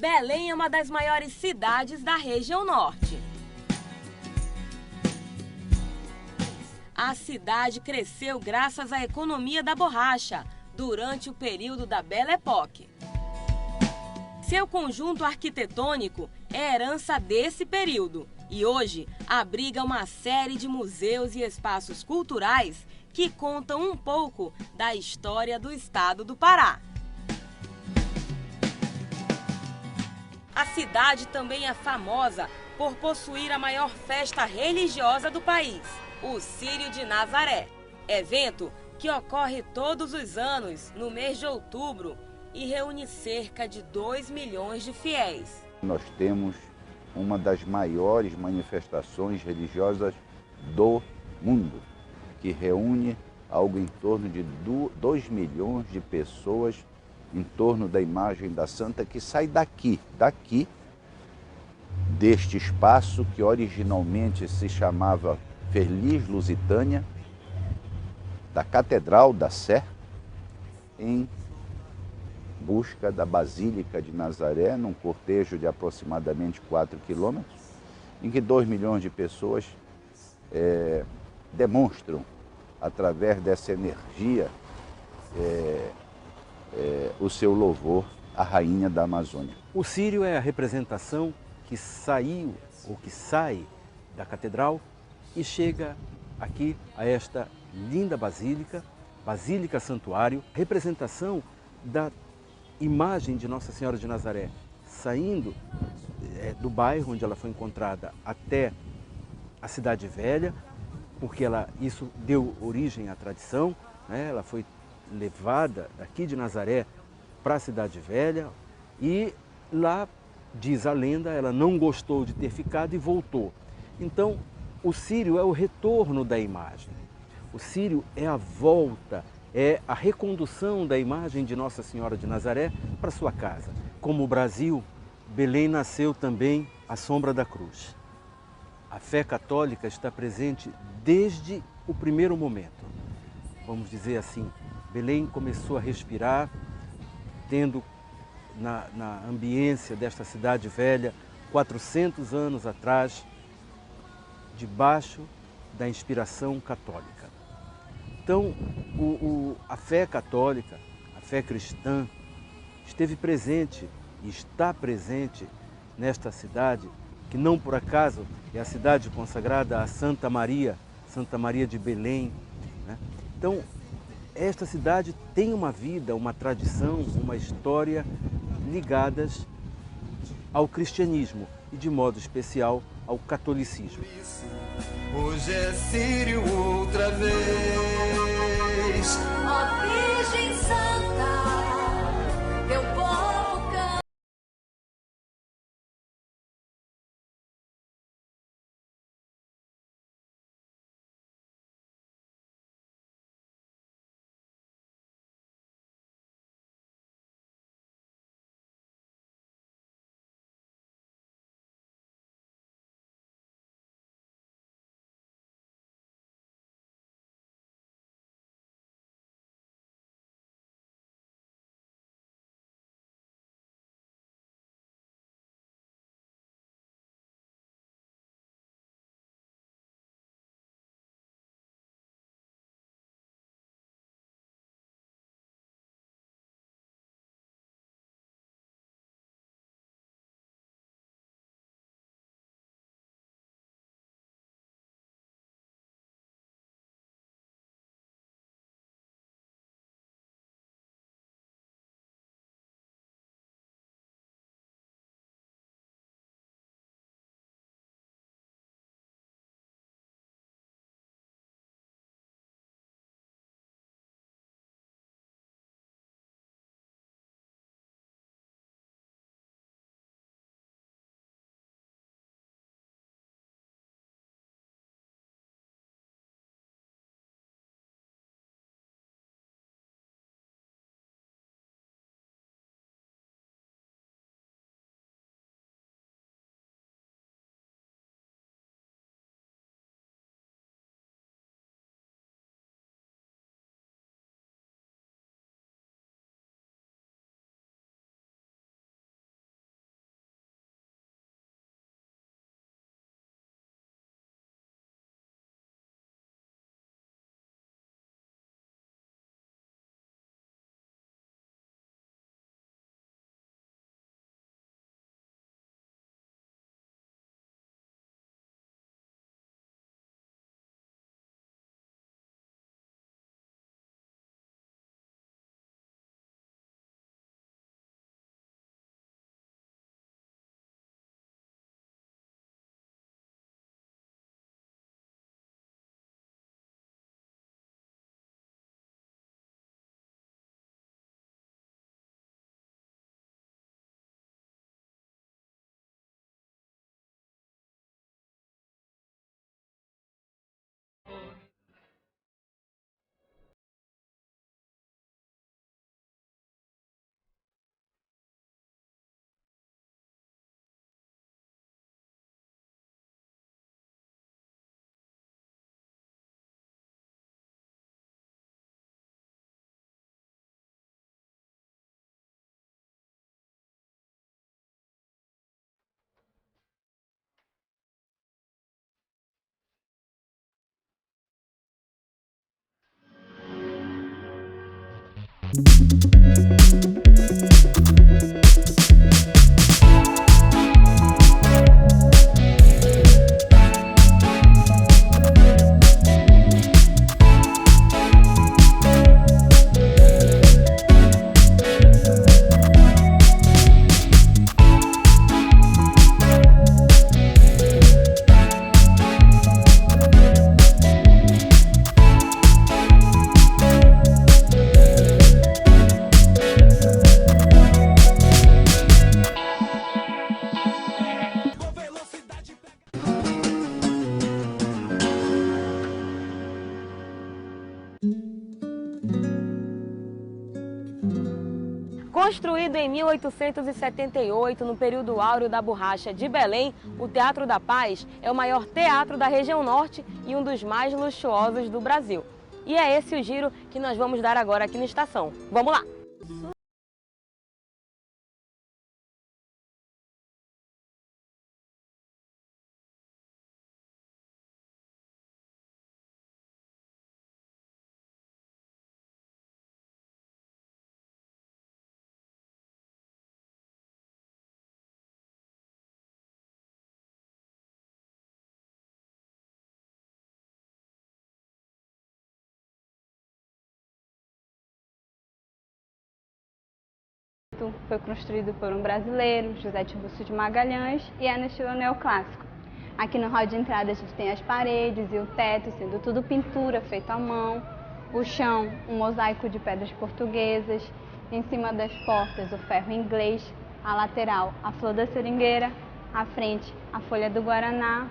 Belém é uma das maiores cidades da região norte. A cidade cresceu graças à economia da borracha durante o período da Belle Époque. Seu conjunto arquitetônico é herança desse período e hoje abriga uma série de museus e espaços culturais que contam um pouco da história do estado do Pará. A cidade também é famosa por possuir a maior festa religiosa do país, o Círio de Nazaré, evento que ocorre todos os anos no mês de outubro e reúne cerca de 2 milhões de fiéis. Nós temos uma das maiores manifestações religiosas do mundo, que reúne algo em torno de 2 milhões de pessoas em torno da imagem da Santa, que sai daqui, deste espaço que originalmente se chamava Feliz Lusitânia, da Catedral da Sé, em busca da Basílica de Nazaré, num cortejo de aproximadamente 4 quilômetros, em que 2 milhões de pessoas demonstram, através dessa energia, o seu louvor à Rainha da Amazônia. O círio é a representação que saiu ou que sai da catedral e chega aqui a esta linda basílica, Basílica Santuário, representação da imagem de Nossa Senhora de Nazaré, saindo do bairro onde ela foi encontrada até a Cidade Velha, porque isso deu origem à tradição, né? Ela foi levada daqui de Nazaré para a Cidade Velha e lá, diz a lenda, ela não gostou de ter ficado e voltou. Então, o círio é o retorno da imagem. O círio é a volta, é a recondução da imagem de Nossa Senhora de Nazaré para sua casa. Como o Brasil, Belém nasceu também à sombra da cruz. A fé católica está presente desde o primeiro momento. Vamos dizer assim, Belém começou a respirar, tendo na ambiência desta cidade velha, 400 anos atrás, debaixo da inspiração católica. Então, a fé católica, a fé cristã, esteve presente e está presente nesta cidade, que não por acaso é a cidade consagrada a Santa Maria de Belém, né? Então, esta cidade tem uma vida, uma tradição, uma história ligadas ao cristianismo e, de modo especial, ao catolicismo. Hoje é círio outra vez. Ó Virgem Santa. Construído em 1878, no período áureo da borracha de Belém, o Teatro da Paz é o maior teatro da região norte e um dos mais luxuosos do Brasil. E é esse o giro que nós vamos dar agora aqui na estação. Vamos lá! Foi construído por um brasileiro, José Tiburcio de Magalhães, e é no estilo neoclássico. Aqui no hall de entrada a gente tem as paredes e o teto, sendo tudo pintura feita à mão, o chão, um mosaico de pedras portuguesas, em cima das portas o ferro inglês, a lateral a flor da seringueira, à frente a folha do guaraná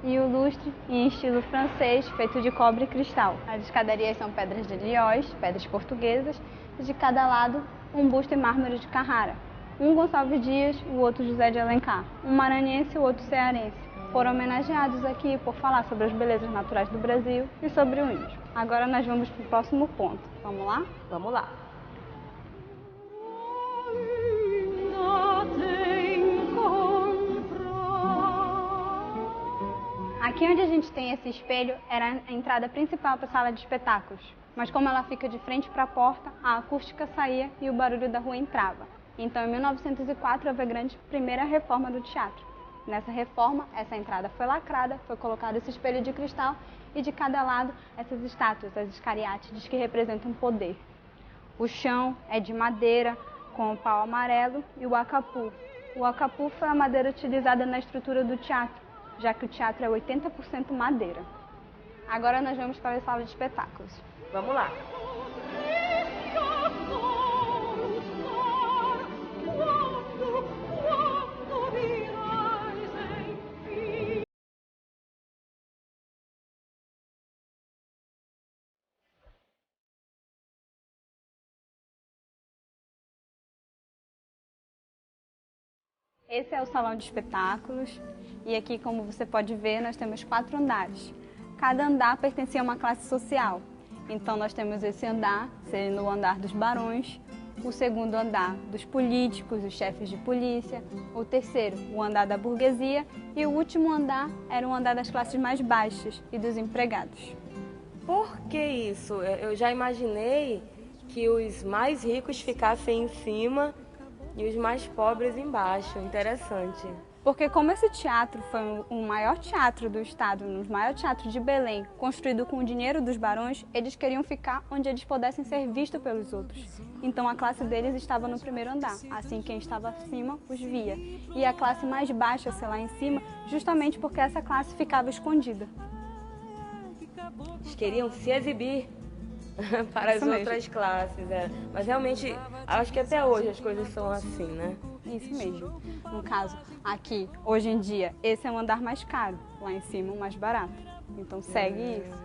e o lustre em estilo francês feito de cobre e cristal. As escadarias são pedras de Lioz, pedras portuguesas, e de cada lado um busto em mármore de Carrara. Um Gonçalves Dias, o outro José de Alencar. Um maranhense e o outro cearense. Foram homenageados aqui por falar sobre as belezas naturais do Brasil e sobre o índio. Agora nós vamos para o próximo ponto. Vamos lá? Vamos lá! Aqui onde a gente tem esse espelho era a entrada principal para a sala de espetáculos. Mas como ela fica de frente para a porta, a acústica saía e o barulho da rua entrava. Então, em 1904, houve a grande primeira reforma do teatro. Nessa reforma, essa entrada foi lacrada, foi colocado esse espelho de cristal e de cada lado essas estátuas, as escariátides, que representam poder. O chão é de madeira, com o pau amarelo e o acapu. O acapu foi a madeira utilizada na estrutura do teatro, já que o teatro é 80% madeira. Agora nós vamos para a sala de espetáculos. Vamos lá! Esse é o salão de espetáculos e aqui, como você pode ver, nós temos 4 andares. Cada andar pertencia a uma classe social. Então nós temos esse andar, sendo o andar dos barões, o segundo andar dos políticos, os chefes de polícia, o terceiro, o andar da burguesia e o último andar era o andar das classes mais baixas e dos empregados. Por que isso? Eu já imaginei que os mais ricos ficassem em cima e os mais pobres embaixo. Interessante. Porque como esse teatro foi o maior teatro do estado, o maior teatro de Belém, construído com o dinheiro dos barões, eles queriam ficar onde eles pudessem ser vistos pelos outros. Então a classe deles estava no primeiro andar, assim quem estava acima os via. E a classe mais baixa, sei lá, em cima, justamente porque essa classe ficava escondida. Eles queriam se exibir para as outras classes. Mas realmente, acho que até hoje as coisas são assim, né? Isso mesmo. No caso, aqui, hoje em dia, esse é um andar mais caro, lá em cima o mais barato. Então segue isso.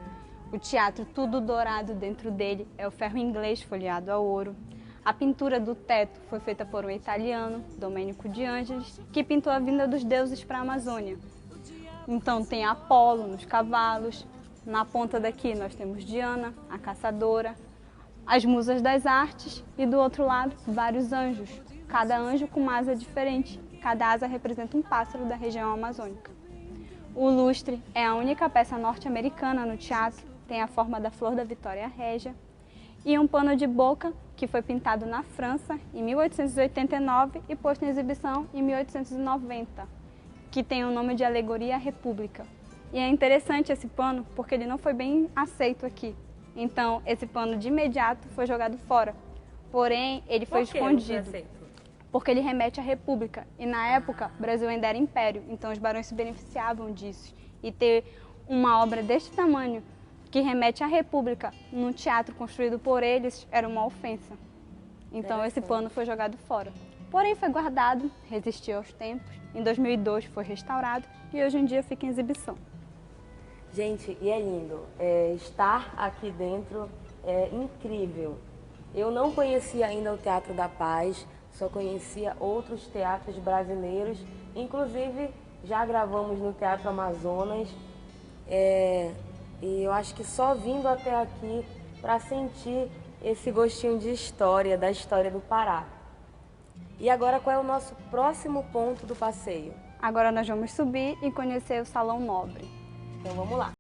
O teatro, tudo dourado dentro dele, é o ferro inglês folheado a ouro. A pintura do teto foi feita por um italiano, Domenico de Angelis, que pintou a vinda dos deuses para a Amazônia. Então tem Apolo nos cavalos. Na ponta daqui nós temos Diana, a caçadora, as musas das artes e do outro lado vários anjos, cada anjo com uma asa diferente, cada asa representa um pássaro da região amazônica. O lustre é a única peça norte-americana no teatro, tem a forma da flor da Vitória Régia, e um pano de boca que foi pintado na França em 1889 e posto em exibição em 1890, que tem o nome de Alegoria à República. E é interessante esse pano porque ele não foi bem aceito aqui. Então, esse pano de imediato foi jogado fora. Porém, ele foi escondido. Porque ele remete à República. E na época, o Brasil ainda era império, então os barões se beneficiavam disso. E ter uma obra deste tamanho, que remete à República, num teatro construído por eles, era uma ofensa. Então esse pano foi jogado fora. Porém foi guardado, resistiu aos tempos. Em 2002 foi restaurado e hoje em dia fica em exibição. Gente, e é lindo. Estar aqui dentro é incrível. Eu não conhecia ainda o Teatro da Paz, só conhecia outros teatros brasileiros. Inclusive, já gravamos no Teatro Amazonas. E eu acho que só vindo até aqui para sentir esse gostinho de história, da história do Pará. E agora, qual é o nosso próximo ponto do passeio? Agora nós vamos subir e conhecer o Salão Nobre. Então vamos lá.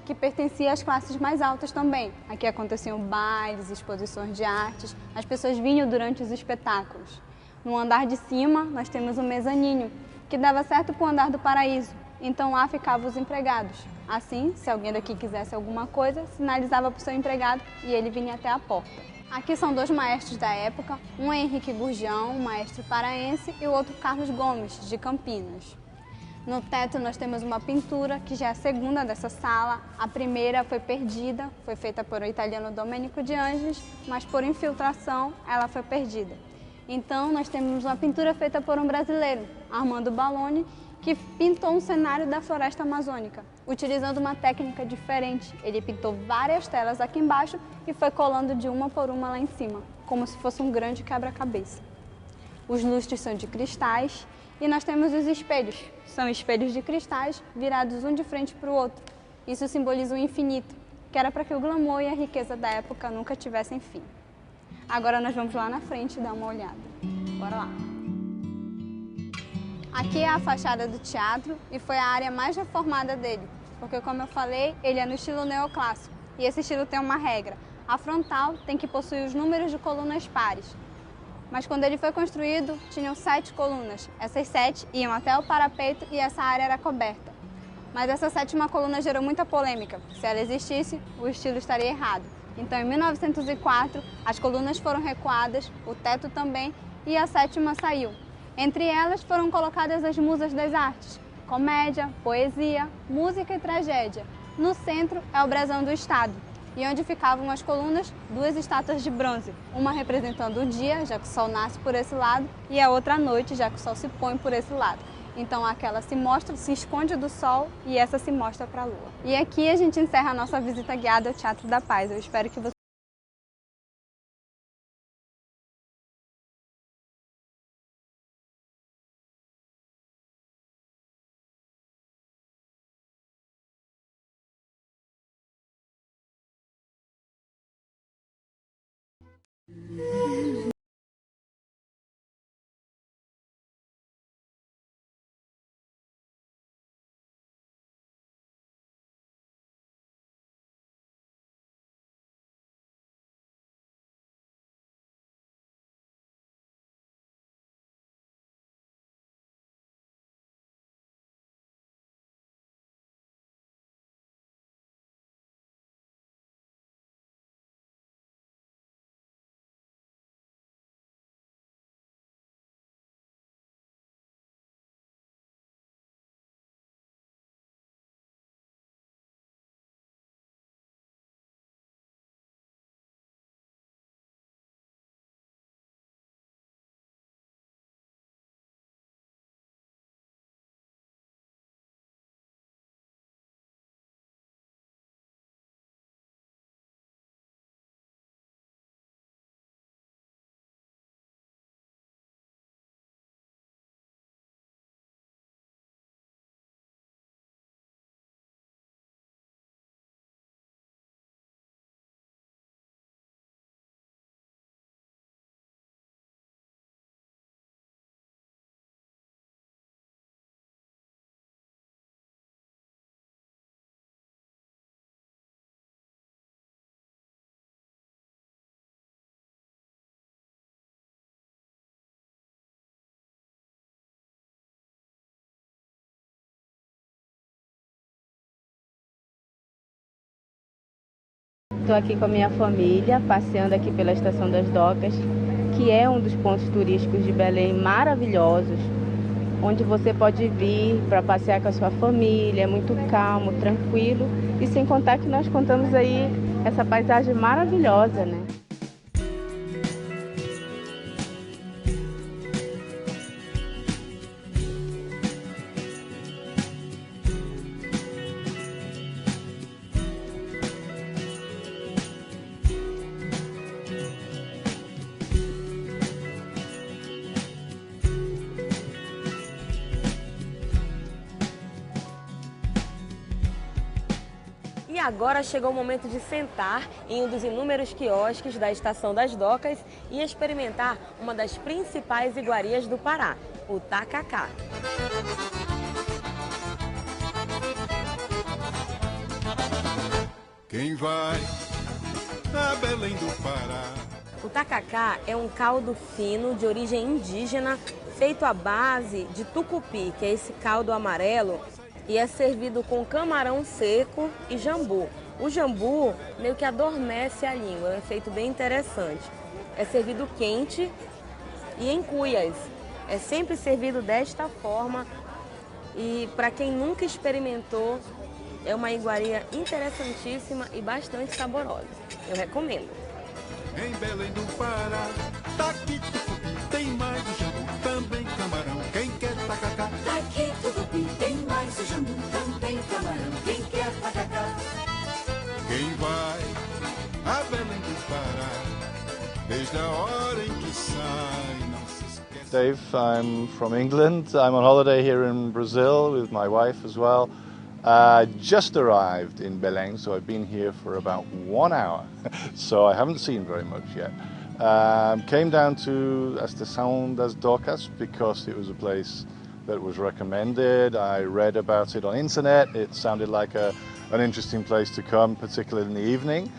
Que pertencia às classes mais altas também. Aqui aconteciam bailes, exposições de artes, as pessoas vinham durante os espetáculos. No andar de cima, nós temos o mezaninho, que dava certo para o andar do paraíso, então lá ficavam os empregados. Assim, se alguém daqui quisesse alguma coisa, sinalizava para o seu empregado e ele vinha até a porta. Aqui são dois maestros da época, um é Henrique Gurjão, maestro paraense, e o outro Carlos Gomes, de Campinas. No teto nós temos uma pintura, que já é a segunda dessa sala. A primeira foi perdida, foi feita por o italiano Domenico de Angelis, mas por infiltração ela foi perdida. Então nós temos uma pintura feita por um brasileiro, Armando Balloni, que pintou um cenário da floresta amazônica, utilizando uma técnica diferente. Ele pintou várias telas aqui embaixo e foi colando de uma por uma lá em cima, como se fosse um grande quebra-cabeça. Os lustres são de cristais. E nós temos os espelhos. São espelhos de cristais virados um de frente para o outro. Isso simboliza o infinito, que era para que o glamour e a riqueza da época nunca tivessem fim. Agora nós vamos lá na frente dar uma olhada. Bora lá. Aqui é a fachada do teatro e foi a área mais reformada dele, porque como eu falei, ele é no estilo neoclássico. E esse estilo tem uma regra. A frontal tem que possuir os números de colunas pares. Mas quando ele foi construído, tinham 7 colunas. Essas 7 iam até o parapeito e essa área era coberta. Mas essa 7ª coluna gerou muita polêmica. Se ela existisse, o estilo estaria errado. Então, em 1904, as colunas foram recuadas, o teto também, e a 7ª saiu. Entre elas foram colocadas as musas das artes, comédia, poesia, música e tragédia. No centro é o brasão do Estado. E onde ficavam as colunas, 2 estátuas de bronze, uma representando o dia, já que o sol nasce por esse lado, e a outra à noite, já que o sol se põe por esse lado. Então aquela se mostra, se esconde do sol e essa se mostra para a lua. E aqui a gente encerra a nossa visita guiada ao Teatro da Paz. Eu espero que você Estou aqui com a minha família, passeando aqui pela Estação das Docas, que é um dos pontos turísticos de Belém maravilhosos, onde você pode vir para passear com a sua família, é muito calmo, tranquilo, e sem contar que nós contamos aí essa paisagem maravilhosa, né? E agora chegou o momento de sentar em um dos inúmeros quiosques da Estação das Docas e experimentar uma das principais iguarias do Pará, o tacacá. Quem vai a Belém do Pará? O tacacá é um caldo fino de origem indígena feito à base de tucupi, que é esse caldo amarelo, e é servido com camarão seco e jambu. O jambu meio que adormece a língua, é um efeito bem interessante. É servido quente e em cuias. É sempre servido desta forma e para quem nunca experimentou, é uma iguaria interessantíssima e bastante saborosa. Eu recomendo. Em Belém do Pará, daqui tucupi, tem mais o jambu, também camarão. Quem quer tacacá? Daqui tucupi, tem mais o jambu, também camarão. Quem quer tacacá? Quem vai a Belém do Pará, desde a hora em que sai, não se esquece. Dave, I'm from England. I'm on holiday here in Brazil with my wife as well. Just arrived in Belém, so I've been here for about 1 hour, so I haven't seen very much yet. Came down to Estação das Docas because it was a place that was recommended. I read about it on internet. It sounded like an interesting place to come, particularly in the evening.